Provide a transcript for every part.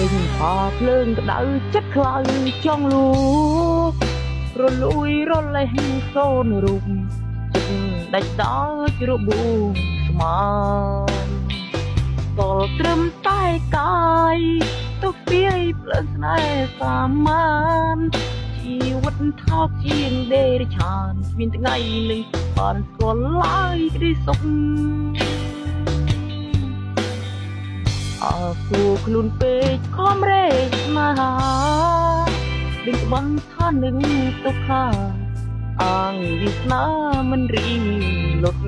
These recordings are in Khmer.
ពេញផាភ្លើងក្តៅចិត្តខ្លាំងចង់លួរលួយរលេះសូនរូបចិត្តដាច់ដោចរបួងស្មានតលត្រឹមតែកាយទុកពាយភ្លើងស្នេហ៍សាមានជីវិតថោកជាងដេរឆានគ្មានថ្ងៃនឹងបានស្គាល់ឡើយក្តីសុខអើគូខ្លួនពេកខំរេស្នេហាដឹងច្បាស់ថានឹងទុក្ខាអាងវាសនាមិនរីលុត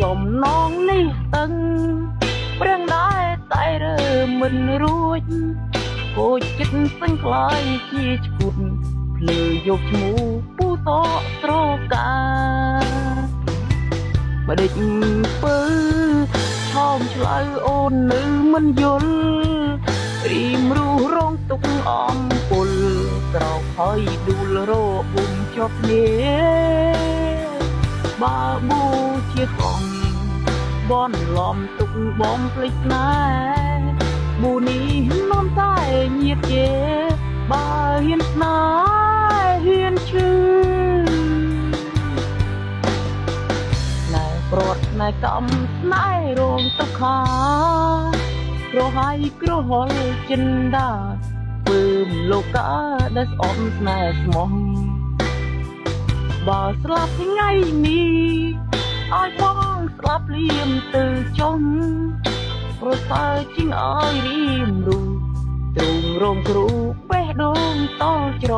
ចំណងនេះតឹងព្រៀងដែរតែរើមិនរួចគោចចិត្តសឹងខ្លាយជាឈួតភ្លើយកឈ្មោះពូតស្រកាបដិចពើឆោមឆ្លើយអូននៅមិនយល់រីមរូរងទុកអំពុលក្រោកហើយដួលរបុំជាប់គ្នាបាប៊ូជាខំបនលំទុកបំភ្លេចណែប៊ូនេះនាំតែញាតជាបើហ៊ានស្នេហ៍ហ៊ានឈឺណែប្រត់ណែកំស្នេហ៍រងទុក្ខាក្រហាយក្រហល់ចិនដាពើមលោកកាដែលស្អប់ស្នេហ៍ស្មោះបើស្លាប់ថ្ងៃនេះឲ្យបងស្លាប់លៀមទៅចុងប្រសើរជាងឲ្យរៀមរូទ្រូងរងគ្រូបេះដូងតល់ច្រ